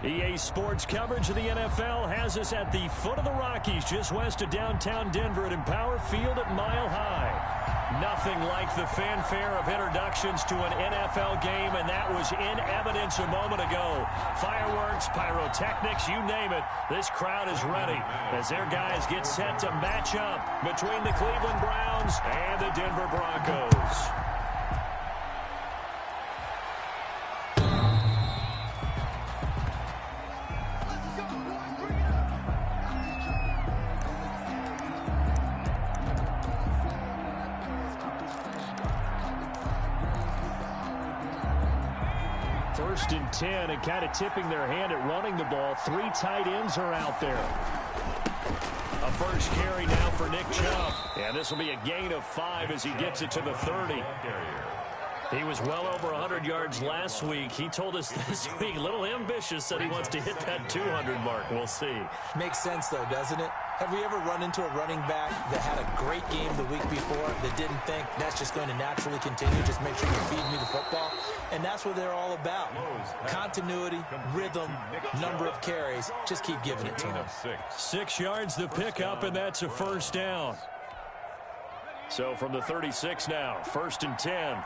EA Sports coverage of the NFL has us at the foot of the Rockies, just west of downtown Denver at Empower Field at Mile High. Nothing like the fanfare of introductions to an NFL game, and that was in evidence a moment ago. Fireworks, pyrotechnics, you name it. This crowd is ready as their guys get set to match up between the Cleveland Browns and the Denver Broncos. First and 10, and kind of tipping their hand at running the ball. 3 tight ends are out there. A first carry now for Nick Chubb. And this will be a gain of 5 as he gets it to the 30. He was well over 100 yards last week. He told us this week, a little ambitious, said he wants to hit that 200 mark. We'll see. Makes sense, though, doesn't it? Have we ever run into a running back that had a great game the week before that didn't think that's just going to naturally continue? Just make sure you feed me the football. And that's what they're all about. Continuity, rhythm, number of carries. Just keep giving it to them. 6 yards the pickup, and that's a first down. So from the 36 now, first and 10.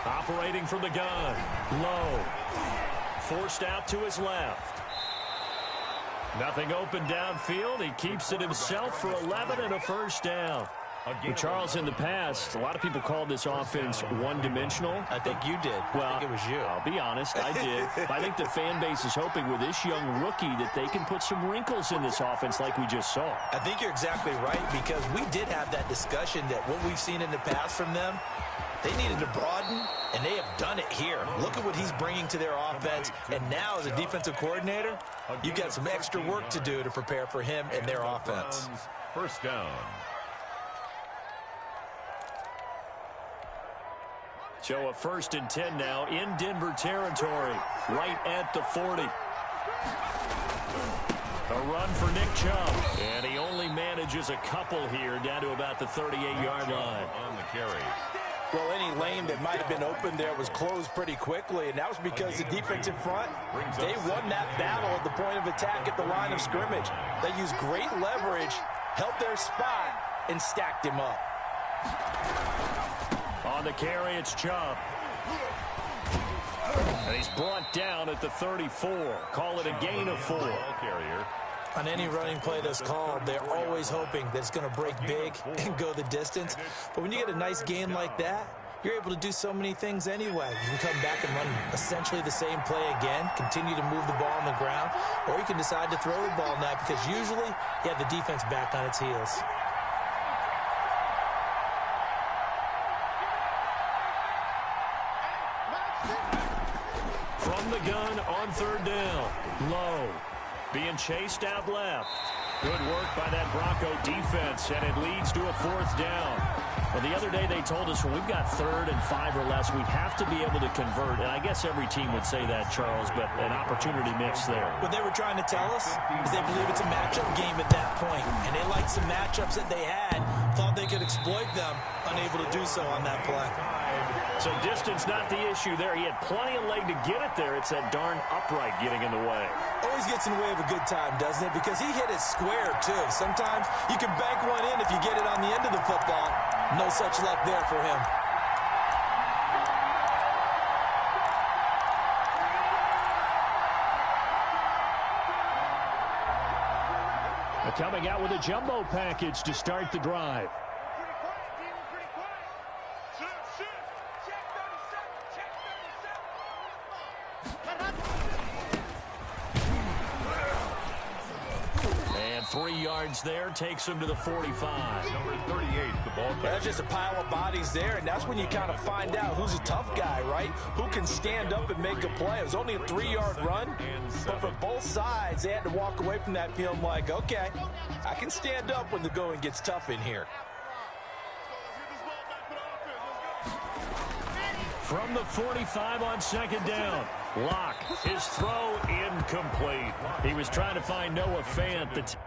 Operating from the gun. Low. Forced out to his left. Nothing open downfield. He keeps it himself for 11 and a first down. Well, Charles, in the past, a lot of people called this offense one-dimensional. I think you did. Well, I think it was you. I'll be honest, I did. I think the fan base is hoping with this young rookie that they can put some wrinkles in this offense like we just saw. I think you're exactly right, because we did have that discussion that what we've seen in the past from them, they needed to broaden, and they have done it here. Look at what he's bringing to their offense, and now as a defensive coordinator, you've got some extra work to do to prepare for him and their offense. First down. So a first and 10 now in Denver territory, right at the 40. A run for Nick Chubb, and he only manages a couple here down to about the 38-yard line. On the carry. Well, any lane that might have been open there was closed pretty quickly, and that was because the defensive front, they won that battle at the point of attack at the line of scrimmage. They used great leverage, held their spot, and stacked him up. On the carry, it's Chubb. And he's brought down at the 34. Call it a gain of 4. Carrier. On any running play that's called, they're always hoping that it's going to break big and go the distance. But when you get a nice gain like that, you're able to do so many things anyway. You can come back and run essentially the same play again, continue to move the ball on the ground, or you can decide to throw the ball now because usually you have the defense back on its heels. From the gun on third down. Low. Being chased out left. Good work by that Bronco defense, and it leads to a fourth down. Well, the other day they told us when we've got 3rd and 5 or less, we have to be able to convert. And I guess every team would say that, Charles, but an opportunity mix there. What they were trying to tell us is they believe it's a matchup game at that point, and they liked some matchups that they had, thought they could exploit them, unable to do so on that play. So distance not the issue there. He had plenty of leg to get it there. It's that darn upright getting in the way. Always gets in the way of a good time, doesn't it? Because he hit it square, too. Sometimes you can bank one in if you get it on the end of the football. No such luck there for him. Coming out with a jumbo package to start the drive. And 3 yards there takes him to the 45. Number 38, the ball carrier. That's just a pile of bodies there, and that's when you kind of find out who's a tough guy, right? Who can stand up and make a play. It was only a 3-yard run, but for both sides, they had to walk away from that feeling like, okay, I can stand up when the going gets tough in here. From the 45 on second down. Lock, his throw incomplete. He was trying to find Noah Fant.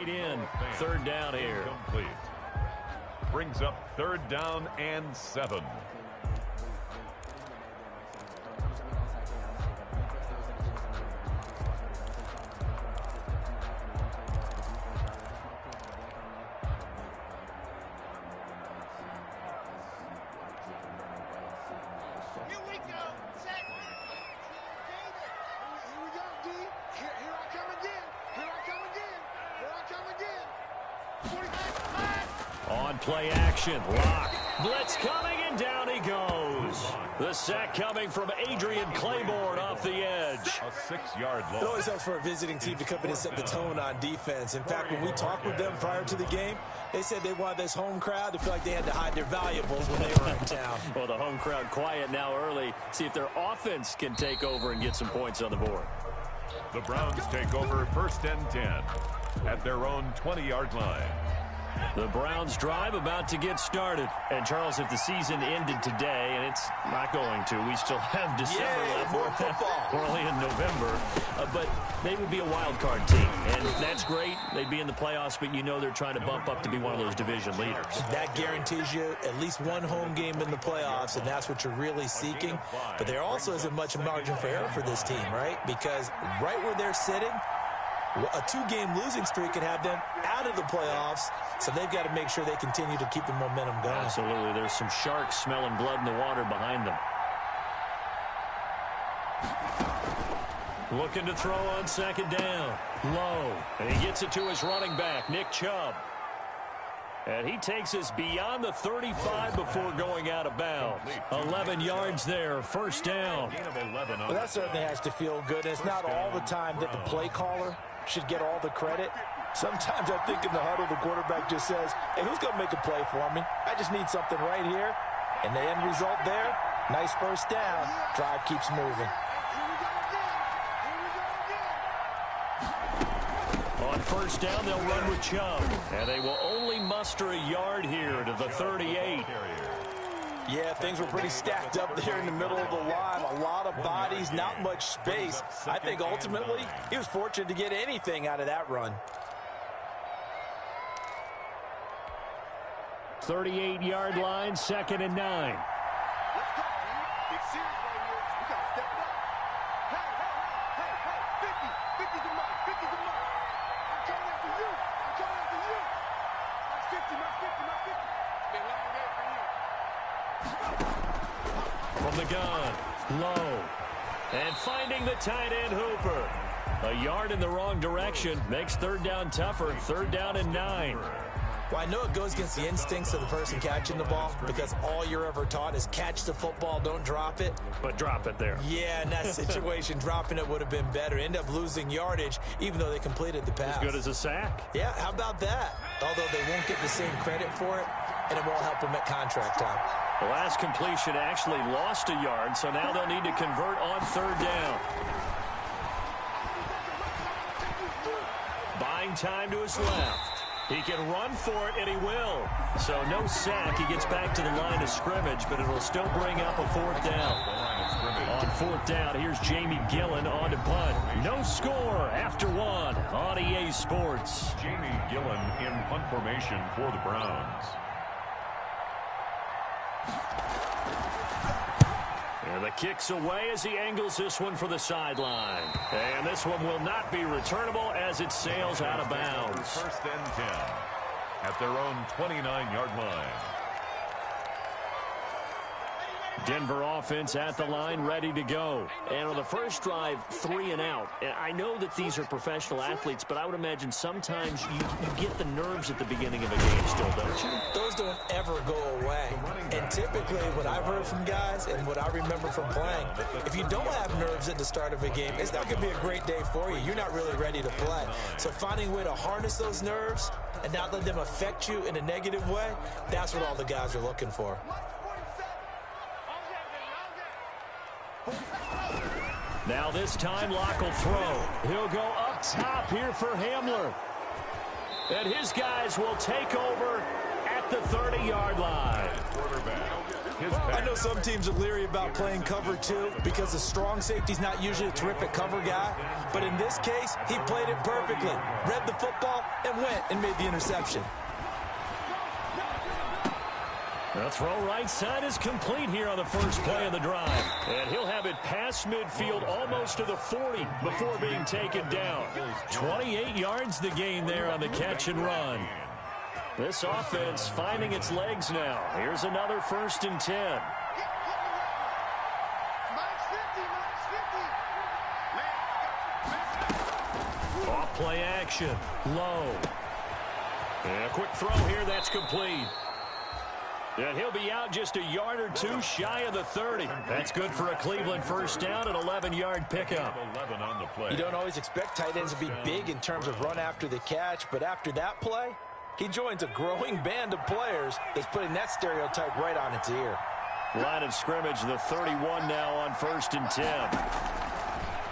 Tight end. Third down here. Complete. Brings up 3rd down and 7. On play action, lock. Blitz coming, and down he goes. The sack coming from Adrian Claiborne off the edge. A 6-yard It loss. always helps for a visiting team to come in and set the tone on defense. In fact, when we talked with them prior to the game, they said they wanted this home crowd to feel like they had to hide their valuables when they were in town. Well, the home crowd quiet now early. See if their offense can take over and get some points on the board. The Browns take over 1st and 10 at their own 20-yard line. The Browns drive about to get started. And, Charles, if the season ended today, and it's not going to, we still have December left. More football. We're only in November. But they would be a wild card team. And that's great. They'd be in the playoffs, but you know they're trying to bump up to be one of those division leaders. That guarantees you at least one home game in the playoffs, and that's what you're really seeking. But there also isn't much margin for error for this team, right? Because right where they're sitting, a 2-game losing streak could have them out of the playoffs, so they've got to make sure they continue to keep the momentum going. Absolutely. There's some sharks smelling blood in the water behind them. Looking to throw on 2nd down. Low. And he gets it to his running back, Nick Chubb. And he takes us beyond the 35 before going out of bounds. 11 yards there, 1st down. Well, that certainly has to feel good. It's not all the time that the play caller should get all the credit. Sometimes I think in the huddle, the quarterback just says, hey, who's going to make a play for me? I just need something right here. And the end result there, nice 1st down. Drive keeps moving. On 1st down, they'll run with Chubb. And they will only muster a yard here to the 38. Yeah, things were pretty stacked up there in the middle of the line. A lot of bodies, not much space. I think ultimately he was fortunate to get anything out of that run. 38-yard line, 2nd and 9. From the gun, low. And finding the tight end Hooper. A yard in the wrong direction makes 3rd down tougher. 3rd down and 9. Well, I know it goes against the instincts of the person catching the ball because all you're ever taught is catch the football, don't drop it. But drop it there. Yeah, in that situation, dropping it would have been better. End up losing yardage, even though they completed the pass. As good as a sack. Yeah, how about that? Although they won't get the same credit for it, and it won't help them at contract time. The last completion actually lost a yard, so now they'll need to convert on 3rd down. Buying time to his left. He can run for it, and he will. So no sack. He gets back to the line of scrimmage, but it'll still bring up a 4th down. On 4th down, here's Jamie Gillen on to punt. No score after 1 on EA Sports. Jamie Gillen in punt formation for the Browns. And the kick's away as he angles this one for the sideline. And this one will not be returnable as it sails out of bounds. 1st and 10 at their own 29-yard line. Denver offense at the line, ready to go. And on the first drive, 3 and out. And I know that these are professional athletes, but I would imagine sometimes you get the nerves at the beginning of a game still, don't you? Those don't ever go away. And typically what I've heard from guys and what I remember from playing, if you don't have nerves at the start of a game, it's not going to be a great day for you. You're not really ready to play. So finding a way to harness those nerves and not let them affect you in a negative way, that's what all the guys are looking for. Now this time, Locke will throw. He'll go up top here for Hamler. And his guys will take over at the 30-yard line. Quarterback. his I pass. know some teams are leery about playing cover 2 because the strong safety's not usually a terrific cover guy. But in this case, he played it perfectly. Read the football and went and made the interception. The throw right side is complete here on the first play of the drive. And he'll have it past midfield almost to the 40 before being taken down. 28 yards the gain there on the catch and run. This offense finding its legs now. Here's another 1st and 10. Off play action. Low. And a quick throw here. That's complete. And he'll be out just a yard or 2 shy of the 30. That's good for a Cleveland first down, an 11-yard pickup. 11 on the play. You don't always expect tight ends to be big in terms of run after the catch, but after that play, he joins a growing band of players that's putting that stereotype right on its ear. Line of scrimmage, the 31 now on 1st and 10.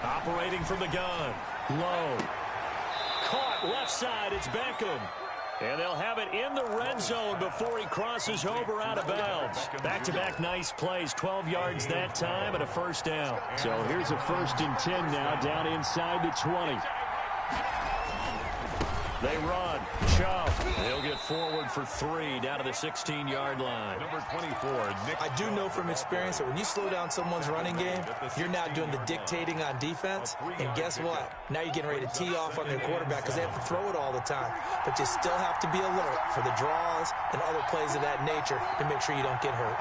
Operating from the gun. Low. Caught left side. It's Beckham. And they'll have it in the red zone before he crosses over out of bounds. Back-to-back nice plays, 12 yards that time and a first down. So here's a 1st and 10 now down inside the 20. They run. Chubb. He'll get forward for 3 down to the 16-yard line. Number 24, Nick. I do know from experience that when you slow down someone's running game, you're now doing the dictating on defense. And guess what? Now you're getting ready to tee off on their quarterback because they have to throw it all the time. But you still have to be alert for the draws and other plays of that nature to make sure you don't get hurt.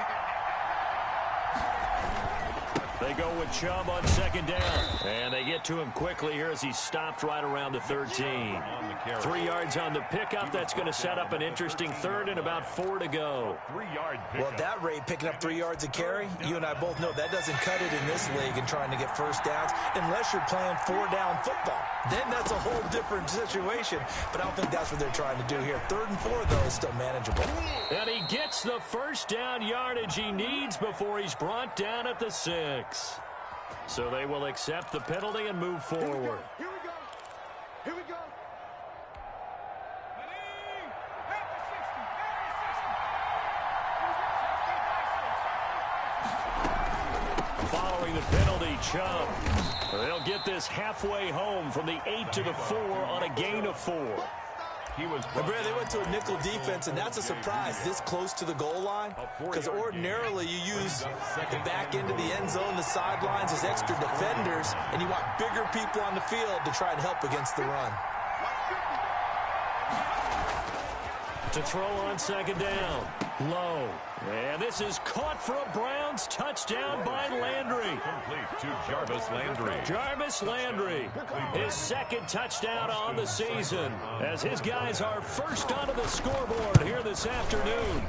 They go with Chubb on 2nd down. And they get to him quickly here as he stopped right around the 13. 3 yards on the pickup. That's going to set up an interesting 3rd and about 4 to go. 3-yard pickup. Well, at that rate, picking up 3 yards a carry, you and I both know that doesn't cut it in this league and trying to get first downs unless you're playing 4-down football. Then that's a whole different situation. But I don't think that's what they're trying to do here. 3rd and 4, though, is still manageable. And he gets the first down yardage he needs before he's brought down at the 6. So they will accept the penalty and move forward. Here we go. Here we go. Following the penalty, Chubb. They'll get this halfway home from the 8 to the 4 on a gain of 4. He was Brad, they went to a nickel defense, and that's a surprise this close to the goal line because ordinarily you use the back end of the end zone, the sidelines as extra defenders, and you want bigger people on the field to try and help against the run. To throw on 2nd down. Low. And this is caught for a Browns touchdown by Landry. complete to Jarvis Landry. Jarvis Landry, his 2nd touchdown on the season, as his guys are first onto the scoreboard here this afternoon.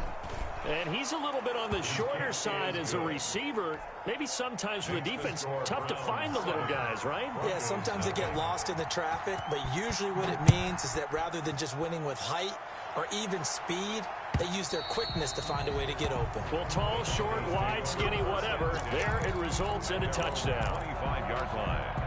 And he's a little bit on the shorter side as a receiver. Maybe sometimes for the defense, tough to find the little guys, right? Yeah, sometimes they get lost in the traffic, but usually what it means is that rather than just winning with height or even speed, they use their quickness to find a way to get open. Well, tall, short, wide, skinny, whatever, there it results in a touchdown. 25-yard line.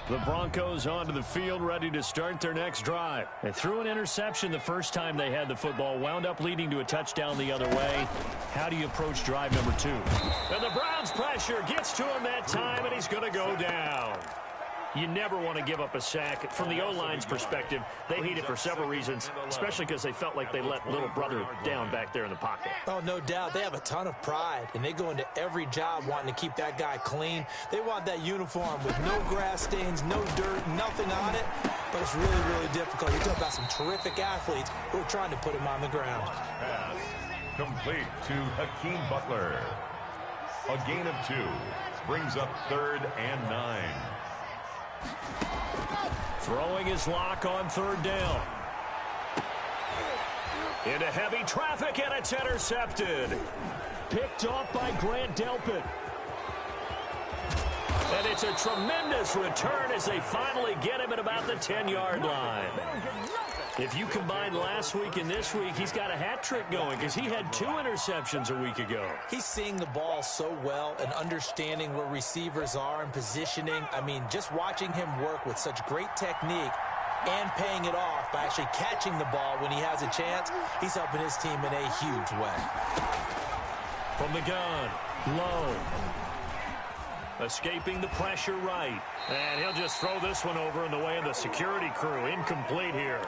The Broncos onto the field, ready to start their next drive. They threw an interception the first time they had the football, wound up leading to a touchdown the other way. How do you approach drive number 2? And the Browns pressure gets to him that time, and he's going to go down. You never want to give up a sack. From the O-line's perspective, they hate it for several reasons, especially because they felt like they let little brother down back there in the pocket. Oh, no doubt. They have a ton of pride, and they go into every job wanting to keep that guy clean. They want that uniform with no grass stains, no dirt, nothing on it, but it's really, really difficult. You're talking about some terrific athletes who are trying to put him on the ground. Pass complete to Hakeem Butler. A gain of 2 brings up 3rd and 9. Throwing his lock on 3rd down. Into heavy traffic, and it's intercepted. Picked off by Grant Delpit. And it's a tremendous return as they finally get him at about the 10-yard line. If you combine last week and this week, he's got a hat trick going because he had 2 interceptions a week ago. He's seeing the ball so well and understanding where receivers are and positioning. I mean, just watching him work with such great technique and paying it off by actually catching the ball when he has a chance, he's helping his team in a huge way. From the gun, low. Escaping the pressure right. And he'll just throw this one over in the way of the security crew. Incomplete here.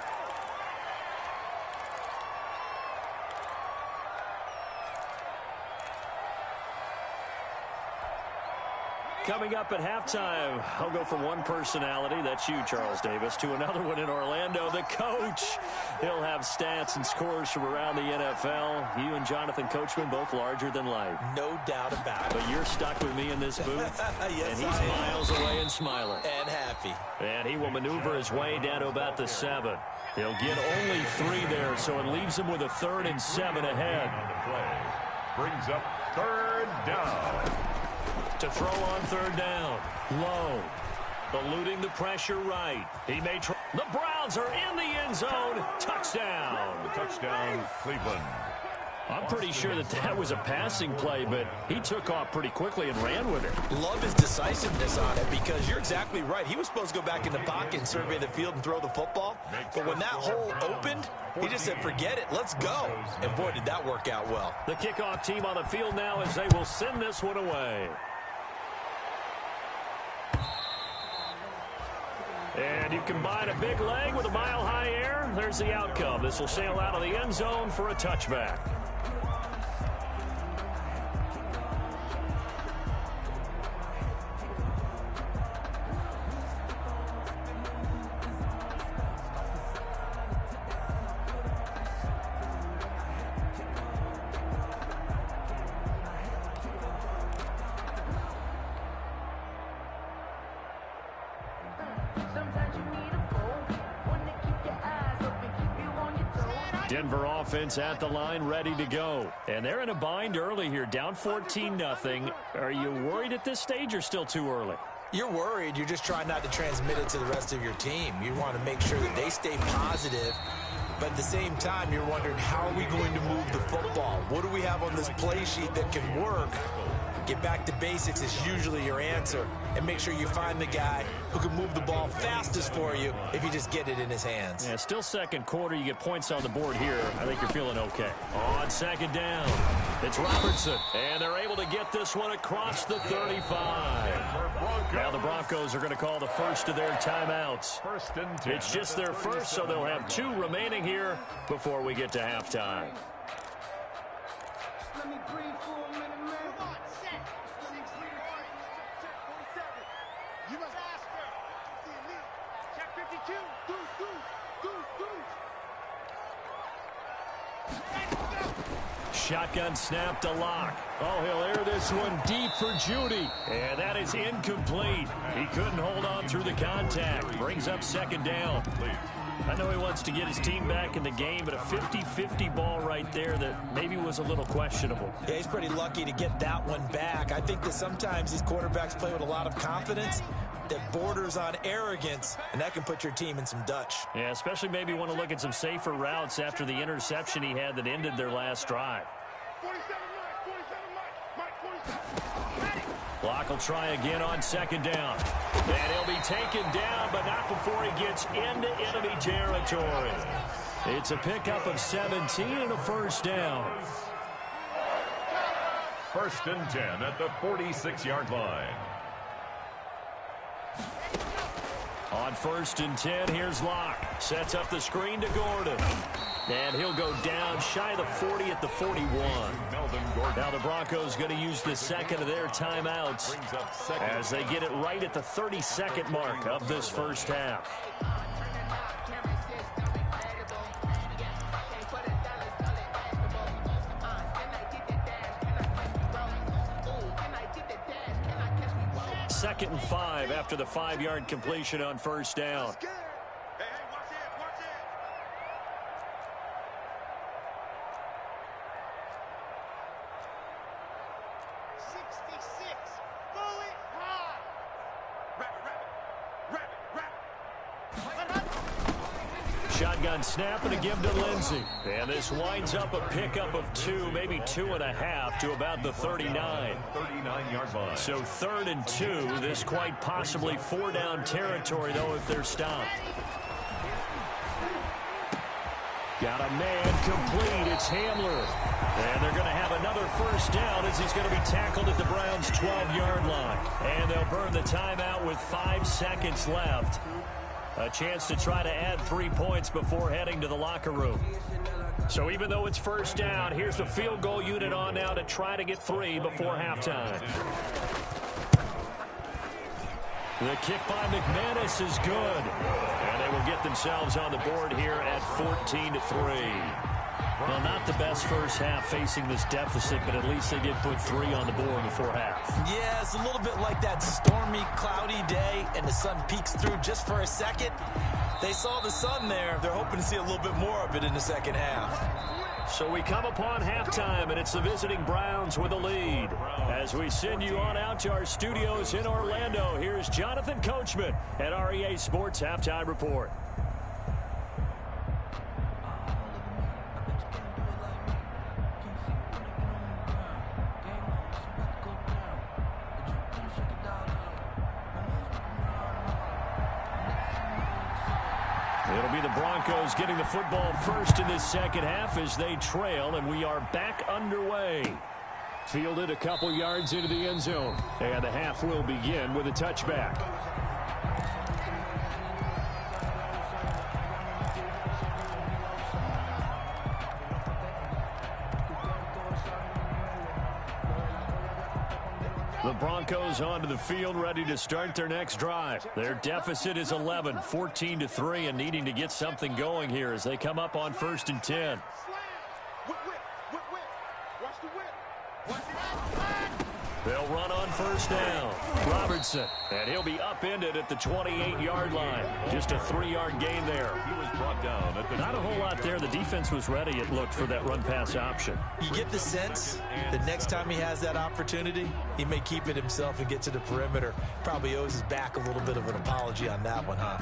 Coming up at halftime, I'll go from one personality, that's you, Charles Davis, to another one in Orlando, the coach. He'll have stats and scores from around the NFL. You and Jonathan Coachman, both larger than life. No doubt about it. But you're stuck with me in this booth, yes, and he's miles away and smiling. And happy. And he will maneuver his way down to about the 7. He'll get only 3 there, so it leaves him with a 3rd and 7 ahead. Brings up 3rd down. To throw on 3rd down. Low. Eluding the pressure right. He may try. The Browns are in the end zone. Touchdown. Touchdown, Cleveland. I'm pretty sure that was a passing play, but he took off pretty quickly and ran with it. Love his decisiveness on it because you're exactly right. He was supposed to go back in the pocket and survey the field and throw the football. But when that hole opened, he just said, forget it, let's go. And boy, did that work out well. The kickoff team on the field now as they will send this one away. And you combine a big leg with a mile-high air, there's the outcome. This will sail out of the end zone for a touchback. Denver offense at the line, ready to go. And they're in a bind early here, down 14-0. Are you worried at this stage or still too early? You're worried. You're just trying not to transmit it to the rest of your team. You want to make sure that they stay positive. But at the same time, you're wondering, how are we going to move the football? What do we have on this play sheet that can work? Get back to basics is usually your answer. And make sure you find the guy who can move the ball fastest for you if you just get it in his hands. Yeah, still second quarter. You get points on the board here. I think you're feeling okay. On 2nd down, it's Robertson. And they're able to get this one across the 35. Now the Broncos are going to call the first of their timeouts. It's just their first, so they'll have 2 remaining here before we get to halftime. Let me breathe for a minute, man. Come on, set. 6-3. You must ask her. The elite. Check 52. Shotgun snap to Locke. Oh, he'll air this one deep for Judy. And that is incomplete. He couldn't hold on through the contact. Brings up 2nd down. I know he wants to get his team back in the game, but a 50-50 ball right there that maybe was a little questionable. Yeah, he's pretty lucky to get that one back. I think that sometimes these quarterbacks play with a lot of confidence that borders on arrogance, and that can put your team in some Dutch. Yeah, especially maybe want to look at some safer routes after the interception he had that ended their last drive. 47 Mike. Locke will try again on 2nd down. And he'll be taken down, but not before he gets into enemy territory. It's a pickup of 17 and a 1st down. 1st and 10 at the 46-yard line. On 1st and 10, here's Locke. Sets up the screen to Gordon. And he'll go down shy of the 40 at the 41. Now the Broncos going to use the 2nd of their timeouts as they get it right at the 32nd mark of this first half. Second and 5 after the 5-yard completion on 1st down. Hey, watch it, watch it. 66. Bullet high. Wrap it. shotgun snap and a give to Lindsey. And this winds up a pickup of 2, maybe 2.5 to about the 39. 39-yard line. So 3rd and 2. This quite possibly 4-down territory, though, if they're stopped. Got a man complete. It's Hamler. And they're going to have another first down as he's going to be tackled at the Browns' 12-yard line. And they'll burn the timeout with 5 seconds left. A chance to try to add 3 points before heading to the locker room. So even though it's first down, here's the field goal unit on now to try to get 3 before halftime. The kick by McManus is good. And they will get themselves on the board here at 14-3. Well, not the best first half facing this deficit, but at least they did put 3 on the board before half. Yeah, it's a little bit like that stormy, cloudy day, and the sun peeks through just for a second. They saw the sun there. They're hoping to see a little bit more of it in the second half. So we come upon halftime, and it's the visiting Browns with a lead. As we send you on out to our studios in Orlando, here's Jonathan Coachman at REA Sports Halftime Report. It'll be the Broncos getting the football first in this second half as they trail, and we are back underway. Fielded a couple yards into the end zone, and the half will begin with a touchback. The Broncos onto the field, ready to start their next drive. Their deficit is 11, 14-3, and needing to get something going here as they come up on 1st and 10. They'll run on first down. Robertson, and he'll be upended at the 28-yard line. Just a 3-yard gain there. He was brought down at the Not a whole lot there. The defense was ready, it looked, for that run-pass option. You get the sense the next time he has that opportunity, he may keep it himself and get to the perimeter. Probably owes his back a little bit of an apology on that one, huh?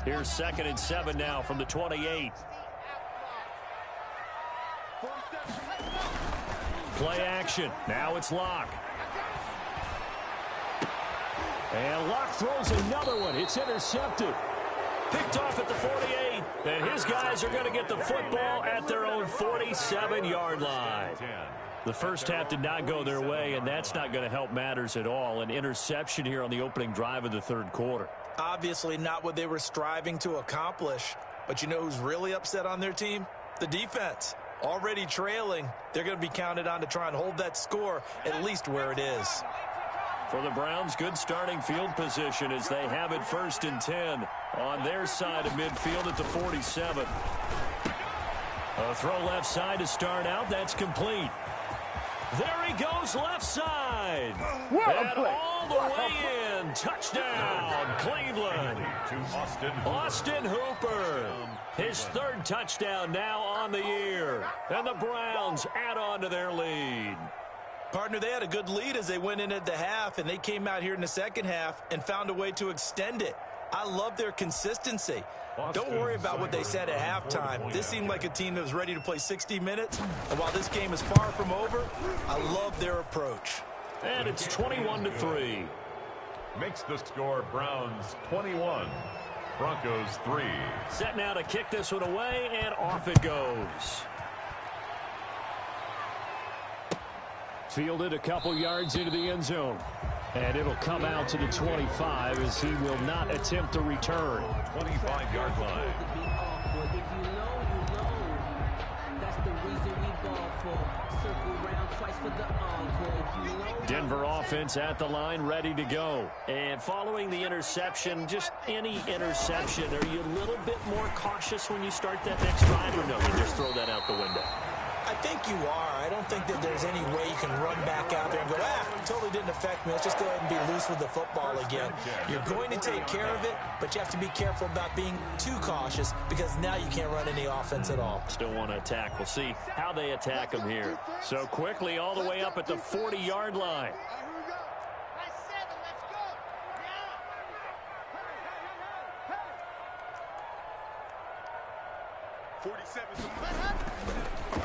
Here's 2nd and 7 now from the 28. Play action. Now it's Locke. And Locke throws another one. It's intercepted. Picked off at the 48. And his guys are going to get the football at their own 47-yard line. The first half did not go their way, and that's not going to help matters at all. An interception here on the opening drive of the 3rd quarter. Obviously not what they were striving to accomplish. But you know who's really upset on their team? The defense. Already trailing, they're going to be counted on to try and hold that score at least where it is. For the Browns, good starting field position as they have it 1st and 10 on their side of midfield at the 47. A throw left side to start out. That's complete. There he goes left side. And all the way in. Touchdown, Cleveland. Austin Hooper. His 3rd touchdown now on the year. And the Browns add on to their lead. Partner, they had a good lead as they went in at the half, and they came out here in the second half and found a way to extend it. I love their consistency. Don't worry about what they said at halftime. This seemed like a team that was ready to play 60 minutes. And while this game is far from over, I love their approach. And it's 21-3. Makes the score Browns 21, Broncos 3. Set now to kick this one away, and off it goes. Fielded a couple yards into the end zone. And it'll come out to the 25 as he will not attempt to return. 25-yard line. Denver offense at the line, ready to go. And following the interception, just any interception, are you a little bit more cautious when you start that next drive, or no, you just throw that out the window? I think you are. I don't think that there's any way you can run back out there and go, totally didn't affect me. Let's just go ahead and be loose with the football again. You're going to take care of it, but you have to be careful about being too cautious because now you can't run any offense at all. Still want to attack. We'll see how they attack them here. So quickly all the way up at the 40-yard line.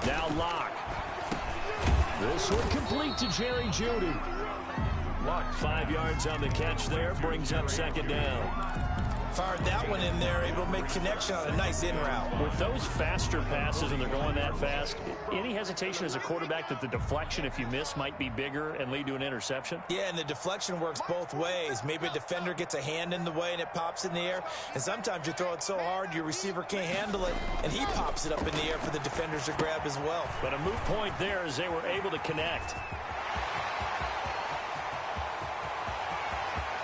Now Locke. This one complete to Jerry Jeudy. 5 yards on the catch there, brings up second down. Fired that one in there, able to make connection on a nice in route. With those faster passes and they're going that fast, any hesitation as a quarterback that the deflection, if you miss, might be bigger and lead to an interception? Yeah, and the deflection works both ways. Maybe a defender gets a hand in the way and it pops in the air, and sometimes you throw it so hard your receiver can't handle it, and he pops it up in the air for the defenders to grab as well. But a moot point there as they were able to connect.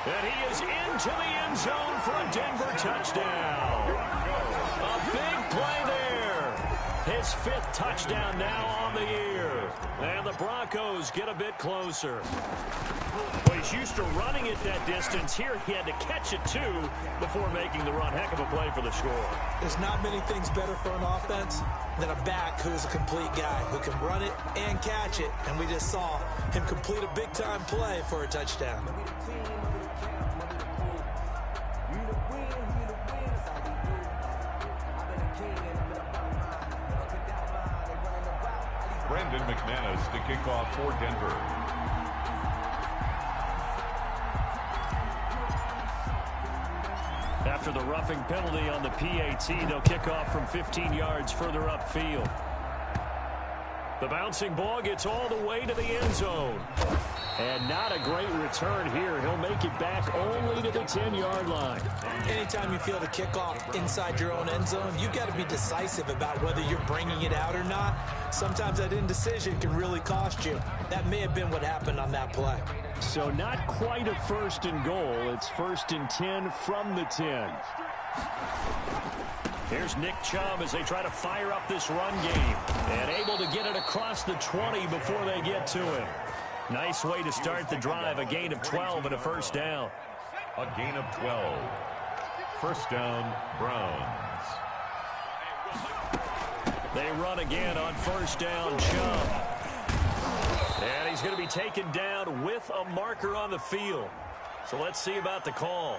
And he is into the end zone for a Denver touchdown. A big play there. His 5th touchdown now on the year. And the Broncos get a bit closer. Well, he's used to running it that distance. Here he had to catch it, too, before making the run. Heck of a play for the score. There's not many things better for an offense than a back who's a complete guy, who can run it and catch it. And we just saw him complete a big-time play for a touchdown. Brandon McManus to kick off for Denver. After the roughing penalty on the PAT, they'll kick off from 15 yards further upfield. The bouncing ball gets all the way to the end zone. And not a great return here. He'll make it back only to the 10-yard line. Anytime you feel the kickoff inside your own end zone, you've got to be decisive about whether you're bringing it out or not. Sometimes that indecision can really cost you. That may have been what happened on that play. So not quite a 1st and goal. It's 1st and 10 from the 10. Here's Nick Chubb as they try to fire up this run game. And able to get it across the 20 before they get to him. Nice way to start the drive. A gain of 12 and a 1st down. A gain of 12. 1st down, Browns. They run again on 1st down, Chubb. And he's going to be taken down with a marker on the field. So let's see about the call.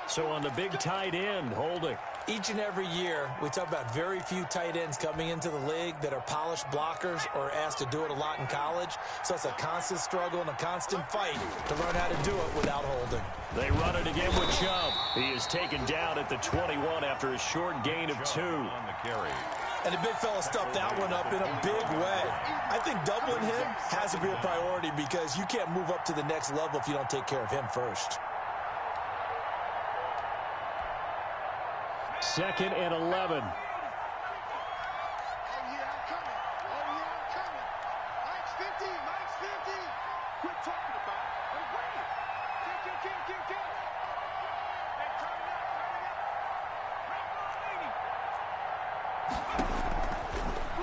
So on the big tight end, holding. Each and every year, we talk about very few tight ends coming into the league that are polished blockers or asked to do it a lot in college. So it's a constant struggle and a constant fight to learn how to do it without holding. They run it again with Chubb. He is taken down at the 21 after a short gain of 2. On the carry. And the big fella stuffed that one up in a big way. I think doubling him has to be a priority because you can't move up to the next level if you don't take care of him first. 2nd and 11.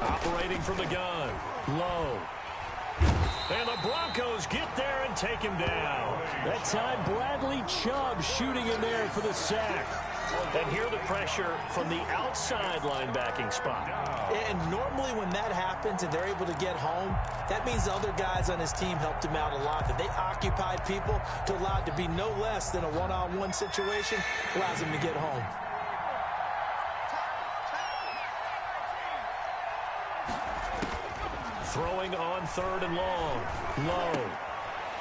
Operating from the gun. Low. And the Broncos get there and take him down. That time, Bradley Chubb shooting in there for the sack. And here the pressure from the outside linebacking spot. And normally when that happens and they're able to get home, that means the other guys on his team helped him out a lot. That they occupied people to allow it to be no less than a one-on-one situation, allows him to get home. Throwing on 3rd and long. Low.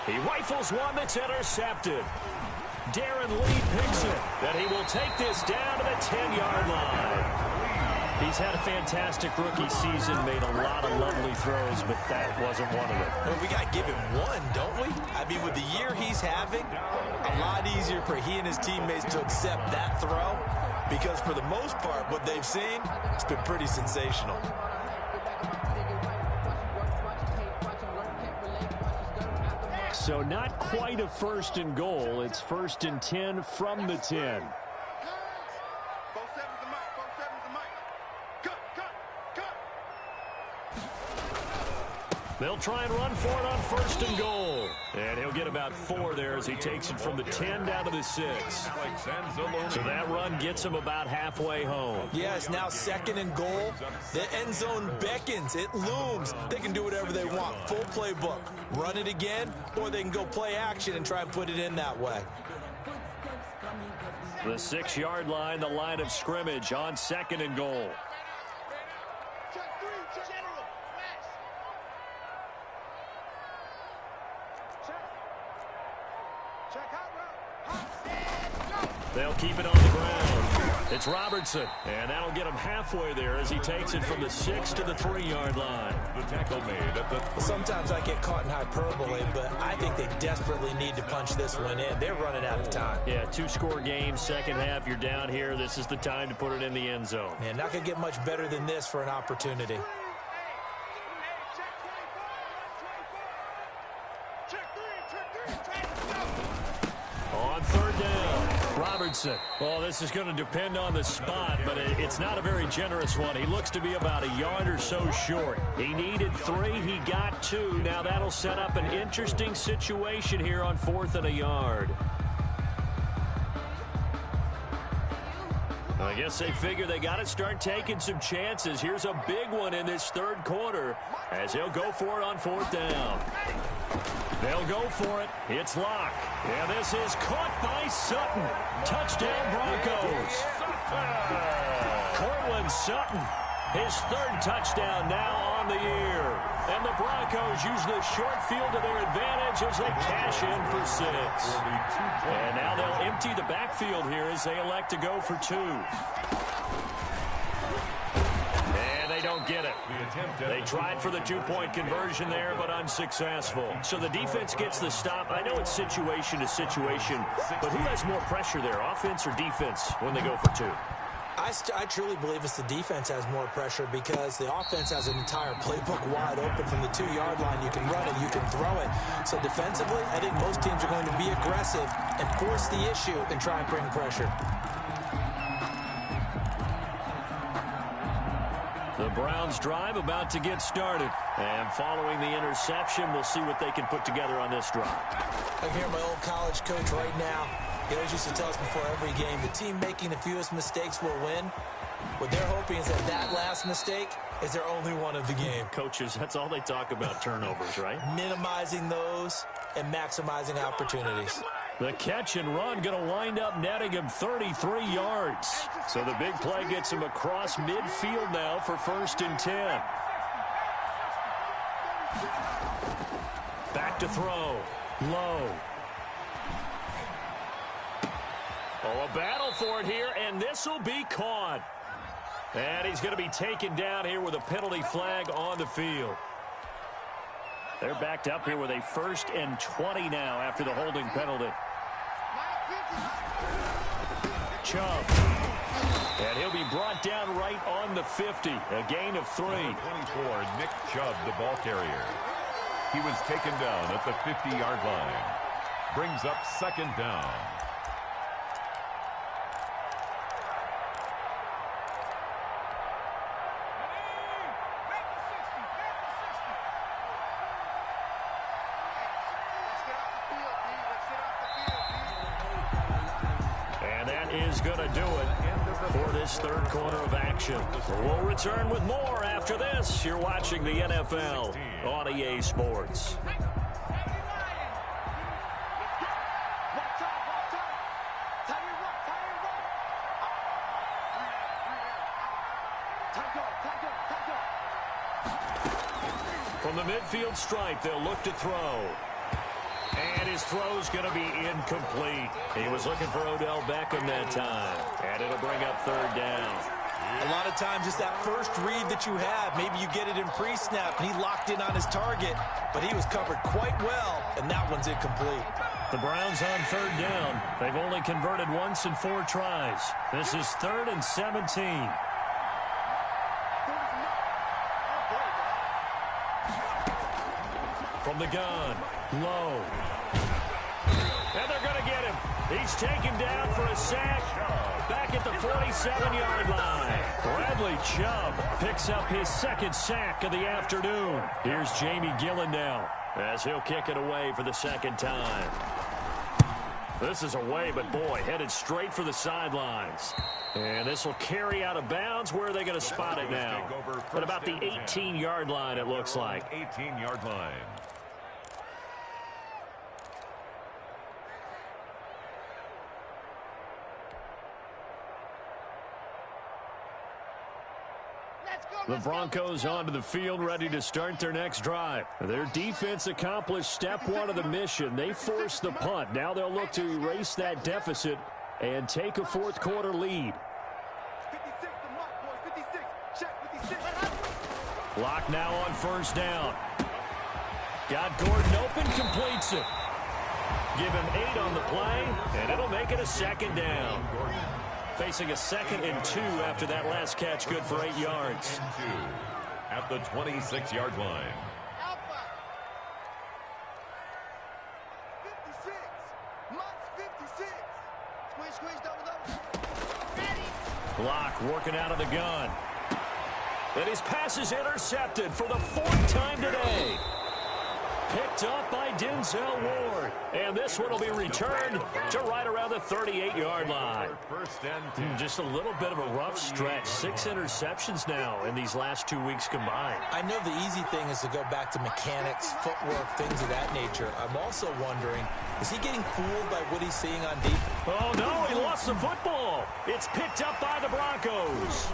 He rifles one that's intercepted. Darren Lee picks it. And he will take this down to the 10-yard line. He's had a fantastic rookie season, made a lot of lovely throws, but that wasn't one of them. Well, we got to give him one, don't we? I mean, with the year he's having, a lot easier for he and his teammates to accept that throw because for the most part, what they've seen, it's been pretty sensational. So not quite a 1st and goal. It's 1st and 10 from the 10. They'll try and run for it on 1st and goal. And he'll get about 4 there as he takes it from the 10 down to the 6. So that run gets him about halfway home. Yeah, it's now 2nd and goal. The end zone beckons. It looms. They can do whatever they want. Full playbook. Run it again, or they can go play action and try and put it in that way. The 6-yard line, the line of scrimmage on 2nd and goal. They'll keep it on the ground. It's Robertson, and that'll get him halfway there as he takes it from the 6 to the 3-yard line. The tackle made at the... Sometimes I get caught in hyperbole, but I think they desperately need to punch this one in. They're running out of time. Yeah, 2-score game, second half, you're down here. This is the time to put it in the end zone. Man, not going to get much better than this for an opportunity. On third down, Robertson. Well, this is going to depend on the spot, but it's not a very generous one. He looks to be about a yard or so short. He needed 3. He got 2. Now that'll set up an interesting situation here on 4th and a yard. I guess they figure they got to start taking some chances. Here's a big one in this third quarter as he'll go for it on 4th down. They'll go for it. It's Locke. And this is caught by Sutton. Touchdown, Broncos. Cortland Sutton, his 3rd touchdown now on the year. And the Broncos use the short field to their advantage as they cash in for 6. And now they'll empty the backfield here as they elect to go for 2. They don't get it. They tried for the 2-point conversion there, but unsuccessful. So the defense gets the stop. I know it's situation to situation, but who has more pressure there, offense or defense, when they go for 2? I truly believe it's the defense has more pressure because the offense has an entire playbook wide open from the 2-yard line. You can run it, you can throw it. So defensively, I think most teams are going to be aggressive and force the issue and try and bring pressure. The Browns drive about to get started. And following the interception, we'll see what they can put together on this drive. I can hear my old college coach right now. He always used to tell us before every game, the team making the fewest mistakes will win. What they're hoping is that last mistake is their only one of the game. Coaches, that's all they talk about, turnovers, right? Minimizing those and maximizing opportunities. The catch and run going to wind up netting him 33 yards. So the big play gets him across midfield now for 1st and 10. Back to throw. Low. Oh, a battle for it here, and this will be caught. And he's going to be taken down here with a penalty flag on the field. They're backed up here with a 1st and 20 now after the holding penalty. Chubb. And he'll be brought down right on the 50. A gain of 3. 24, Nick Chubb, the ball carrier. He was taken down at the 50-yard line. Brings up 2nd down. Is going to do it for this third quarter of action. We'll return with more after this. You're watching the NFL on EA Sports. From the midfield stripe, they'll look to throw. And his throw's going to be incomplete. He was looking for Odell Beckham that time. And it'll bring up 3rd down. A lot of times it's that first read that you have. Maybe you get it in pre-snap, and he locked in on his target, but he was covered quite well, and that one's incomplete. The Browns on 3rd down. They've only converted once in 4 tries. This is 3rd and 17. From the gun, low. And they're going to get him. He's taken down for a sack back at the 47-yard line. Bradley Chubb picks up his 2nd sack of the afternoon. Here's Jamie Gillen now as he'll kick it away for the 2nd time. This is away, but boy, headed straight for the sidelines. And this will carry out of bounds. Where are they going to spot it now? At about the 18-yard line, it looks like. 18-yard line. The Broncos onto the field, ready to start their next drive. Their defense accomplished step one of the mission. They forced the punt. Now they'll look to erase that deficit and take a fourth quarter lead. 56 to mark, boys. 56. Check 56. Lock now on first down. Got Gordon open, completes it. Give him 8 on the play, and it'll make it a second down. Facing a 2nd and 2 after that last catch, good for 8 yards. At the 26-yard line. Alpha. 56. Mott's 56. Squish, double. Ready. Lock working out of the gun. And his pass is intercepted for the 4th time today. Picked up by Denzel Ward. And this one will be returned to right around the 38-yard line. Just a little bit of a rough stretch. 6 interceptions now in these last 2 weeks combined. I know the easy thing is to go back to mechanics, footwork, things of that nature. I'm also wondering, is he getting fooled by what he's seeing on defense? Oh, no, he lost the football. It's picked up by the Broncos.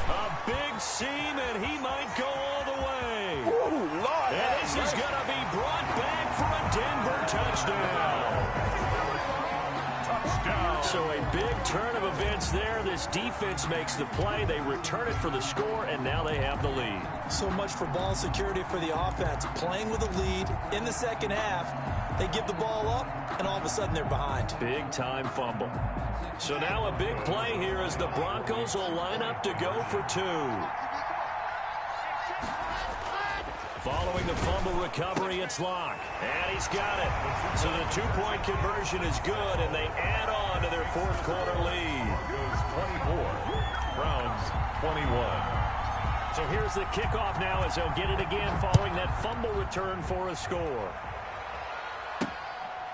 A big seam, and he might go all the way. Ooh, Lord, and this is going to be brought back for a Denver touchdown. Touchdown. So a big turn of events there. This defense makes the play. They return it for the score, and now they have the lead. So much for ball security for the offense. Playing with a lead in the second half, they give the ball up, and all of a sudden they're behind. Big-time fumble. So now a big play here as the Broncos will line up to go for 2. Following the fumble recovery, it's Lock. And he's got it. So the 2-point conversion is good, and they add on to their fourth quarter lead. Goes 24. Browns 21. So here's the kickoff now as they'll get it again following that fumble return for a score.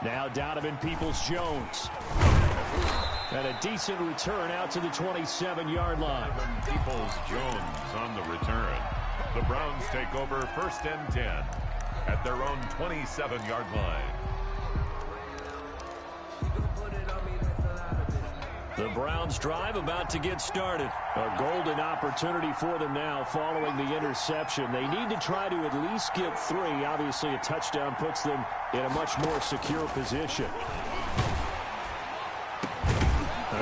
Now Donovan Peoples-Jones. And a decent return out to the 27-yard line. Peoples-Jones on the return. The Browns take over 1st and 10 at their own 27-yard line. The Browns drive about to get started. A golden opportunity for them now following the interception. They need to try to at least get 3. Obviously, a touchdown puts them in a much more secure position.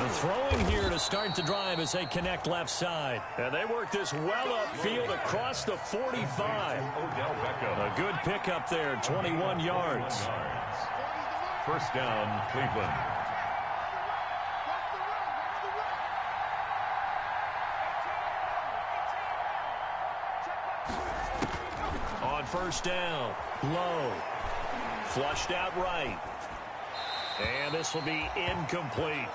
Throwing here to start the drive as they connect left side. And they work this well upfield across the 45. A good pickup there, 21 yards. First down, Cleveland. On first down, low. Flushed out right. And this will be incomplete.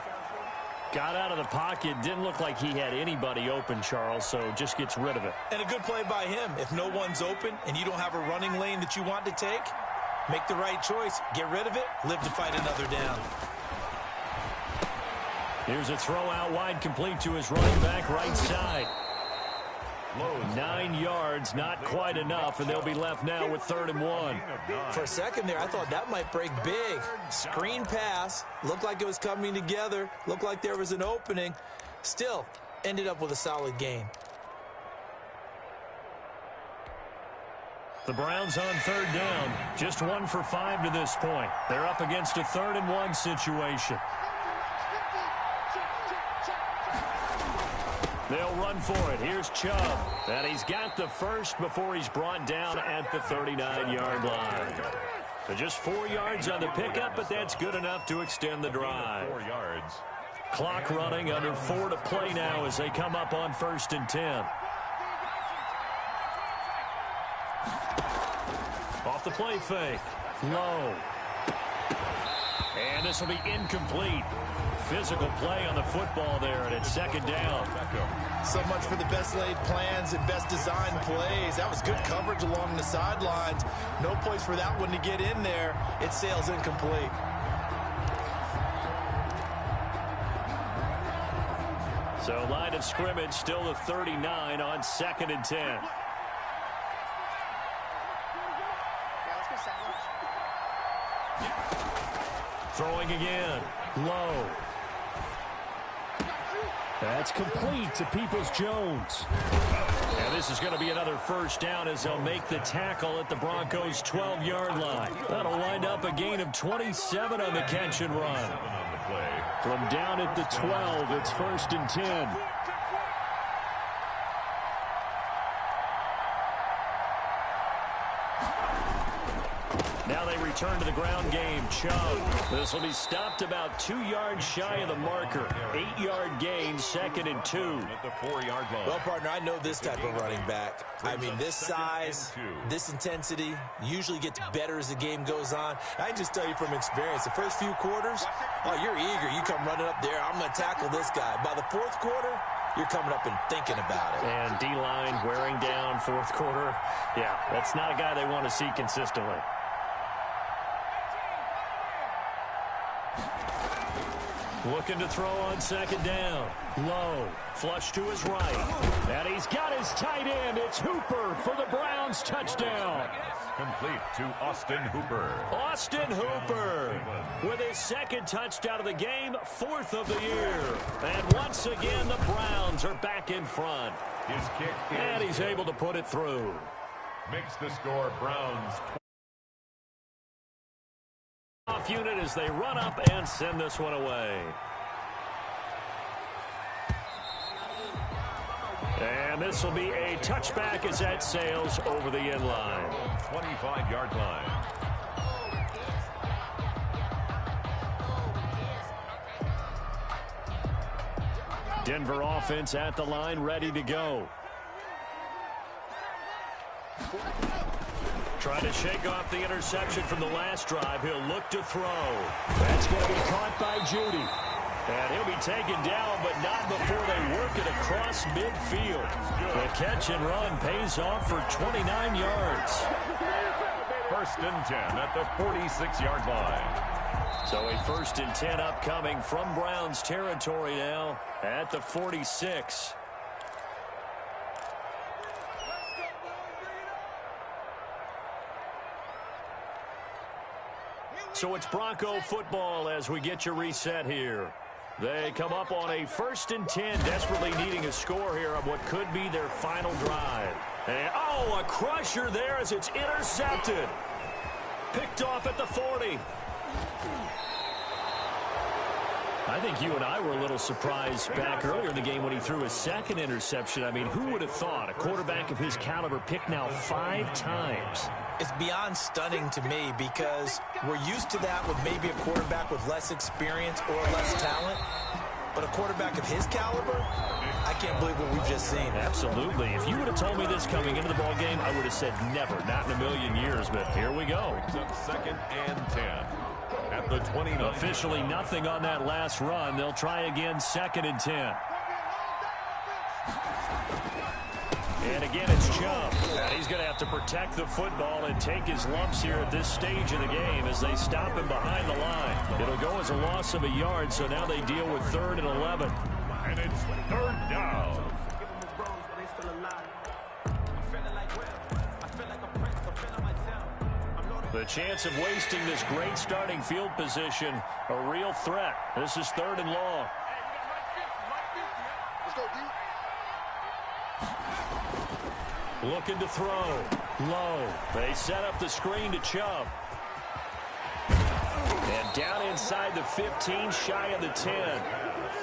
Got out of the pocket. Didn't look like he had anybody open, Charles, so just gets rid of it. And a good play by him. If no one's open and you don't have a running lane that you want to take, make the right choice. Get rid of it. Live to fight another down. Here's a throw out wide, complete to his running back right side. 9 yards, not quite enough, and they'll be left now with 3rd and 1. For a second there, I thought that might break big. Screen pass. Looked like it was coming together. Looked like there was an opening. Still, ended up with a solid gain. The Browns on 3rd down. Just 1 for 5 to this point. They're up against a 3rd and 1 situation. They'll run for it. Here's Chubb. And he's got the first before he's brought down at the 39-yard line. So just 4 yards on the pickup, but that's good enough to extend the drive. 4 yards. Clock running, under 4 to play now as they come up on 1st and 10. Off the play fake. Low. And this will be incomplete. Physical play on the football there, and it's 2nd down. So much for the best laid plans and best designed plays. That was good coverage along the sidelines. No place for that one to get in there. It sails incomplete. So line of scrimmage still the 39 on 2nd and 10. Throwing again. Low. That's complete to Peoples-Jones. And this is going to be another first down as they'll make the tackle at the Broncos' 12-yard line. That'll wind up a gain of 27 on the catch and run. From down at the 12, it's 1st and 10. Now they return to the ground game. Chubb. This will be stopped about 2 yards shy of the marker. 8-yard gain, 2nd and 2. At the 4-yard line. Well, partner, I know this type of running back. I mean, this size, this intensity usually gets better as the game goes on. I can just tell you from experience, the first few quarters, oh, you're eager. You come running up there, I'm going to tackle this guy. By the 4th quarter, you're coming up and thinking about it. And D-line wearing down 4th quarter. Yeah, that's not a guy they want to see consistently. Looking to throw on 2nd down. Low. Flush to his right. And he's got his tight end. It's Hooper for the Browns touchdown. Complete to Austin Hooper. Austin Hooper with his 2nd touchdown of the game, 4th of the year. And once again, the Browns are back in front. His kick is and he's able to put it through. Makes the score Browns. Off unit as they run up and send this one away. And this will be a touchback as that sails over the end line. 25-yard line. Denver offense at the line, ready to go. Trying to shake off the interception from the last drive. He'll look to throw. That's going to be caught by Judy. And he'll be taken down, but not before they work it across midfield. The catch and run pays off for 29 yards. 1st and 10 at the 46-yard line. So a 1st and 10 upcoming from Browns territory now at the 46. So it's Bronco football as we get you reset here. They come up on a 1st and 10, desperately needing a score here on what could be their final drive. And, oh, a crusher there as it's intercepted. Picked off at the 40. I think you and I were a little surprised back earlier in the game when he threw his 2nd interception. I mean, who would have thought a quarterback of his caliber picked now 5 times? It's beyond stunning to me because we're used to that with maybe a quarterback with less experience or less talent. But a quarterback of his caliber, I can't believe what we've just seen. Absolutely. If you would have told me this coming into the ballgame, I would have said never, not in a million years. But here we go. Brings up 2nd and 10 at the 29. Officially nothing on that last run. They'll try again, 2nd and 10. And again, it's Chubb. And he's going to have to protect the football and take his lumps here at this stage of the game as they stop him behind the line. It'll go as a loss of a yard, so now they deal with 3rd and 11. And it's 3rd down. The chance of wasting this great starting field position, a real threat. This is 3rd and long. Looking to throw. Low. They set up the screen to Chubb. And down inside the 15, shy of the 10.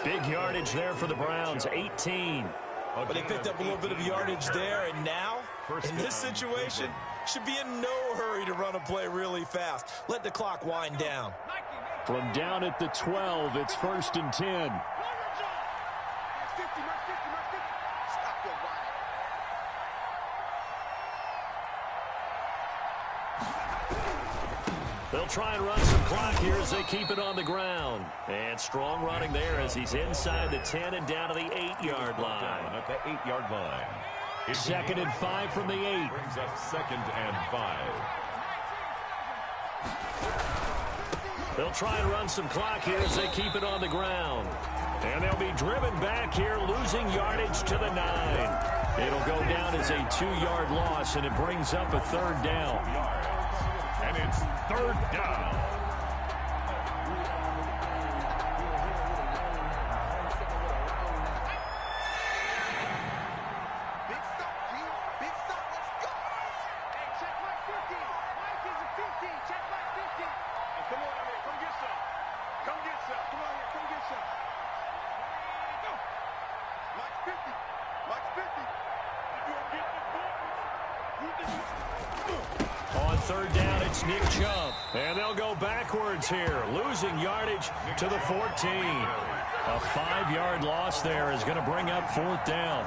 Big yardage there for the Browns, 18. But they picked up a little bit of yardage there, and now, in this situation, should be in no hurry to run a play really fast. Let the clock wind down. From down at the 12, it's 1st and 10. They'll try and run some clock here as they keep it on the ground. And strong running there as he's inside the 10 and down to the 8-yard line. Down at the 8-yard line. 2nd and 5 from the 8. Brings up 2nd and 5. They'll try and run some clock here as they keep it on the ground. And they'll be driven back here, losing yardage to the 9. It'll go down as a 2-yard loss, and it brings up a 3rd down. And it's 3rd down. get some. Come get some. Come on here. Come get some. Go. Max 50. Max 50. You're getting the ball. On third down, it's Nick Chubb. And they'll go backwards here, losing yardage to the 14. A 5-yard loss there is going to bring up fourth down.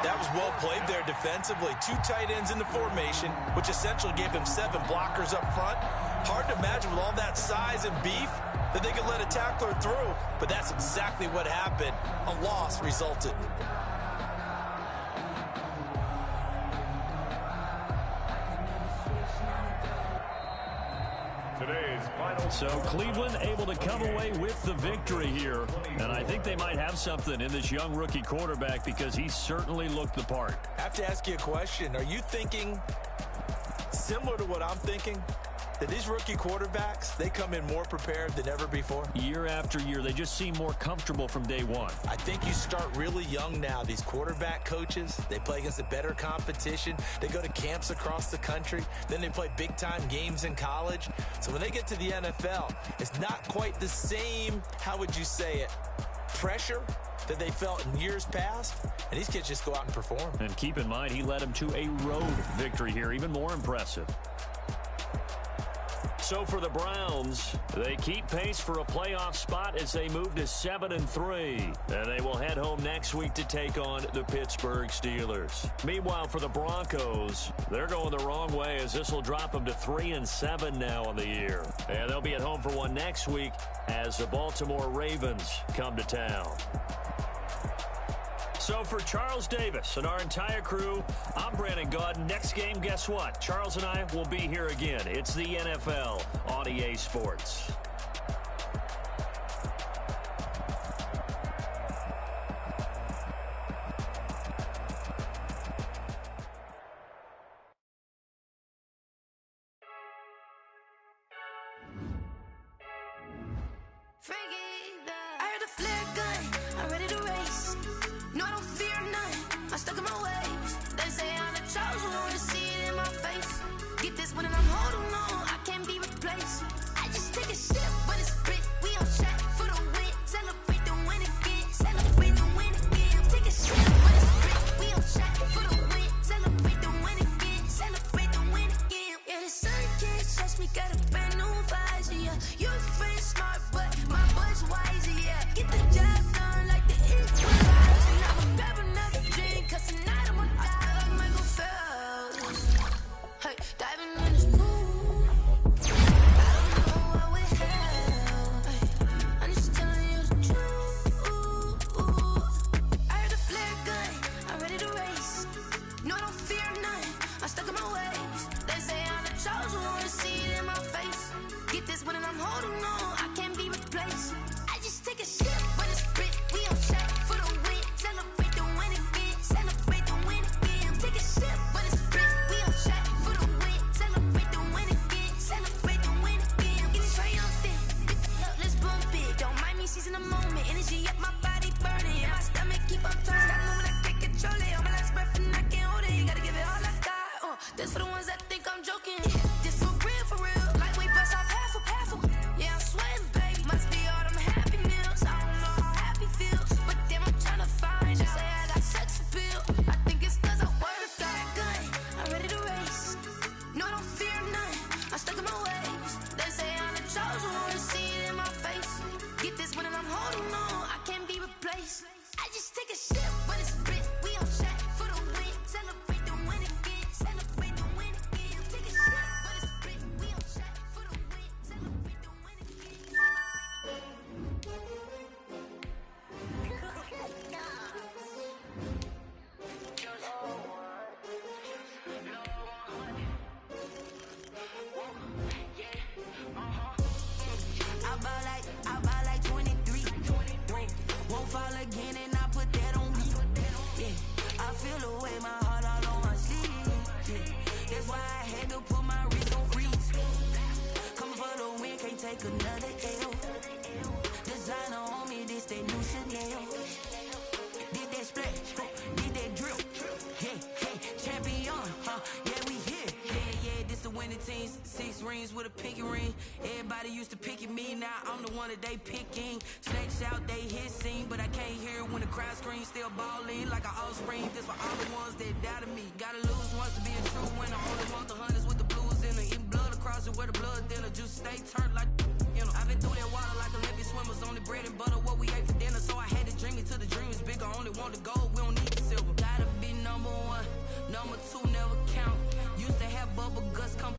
That was well played there defensively. 2 tight ends in the formation, which essentially gave them 7 blockers up front. Hard to imagine with all that size and beef that they could let a tackler through, but that's exactly what happened. A loss resulted. So Cleveland able to come away with the victory here. And I think they might have something in this young rookie quarterback because he certainly looked the part. I have to ask you a question. Are you thinking similar to what I'm thinking? That these rookie quarterbacks, they come in more prepared than ever before? Year after year, they just seem more comfortable from day one. I think you start really young now. These quarterback coaches, they play against a better competition. They go to camps across the country. Then they play big-time games in college. So when they get to the NFL, it's not quite the same, how would you say it, pressure that they felt in years past. And these kids just go out and perform. And keep in mind, he led them to a road victory here, even more impressive. So for the Browns, they keep pace for a playoff spot as they move to 7-3. And they will head home next week to take on the Pittsburgh Steelers. Meanwhile, for the Broncos, they're going the wrong way as this will drop them to 3-7 now on the year. And they'll be at home for one next week as the Baltimore Ravens come to town. So for Charles Davis and our entire crew, I'm Brandon Gaudin. Next game, guess what? Charles and I will be here again. It's the NFL on EA Sports. Six rings with a pinky ring. Everybody Everybody used to pick at me, now I'm the one that they picking. Snakes out, they hissing, but I can't hear it when the crowd screams. Still balling like an offspring. This for all the ones that doubted me. Gotta lose once to be a true winner. Only want the hunters with the blues in it. Eating blood across it where the blood thinner. Just stay turned like, you know. I've been through that water like Olympic swimmers. Only bread and butter, what we ate for dinner. So I had to dream it till the dream is bigger. Only want the gold, we don't need the silver. Gotta be number one, number two never count. Used to have bubble guts, come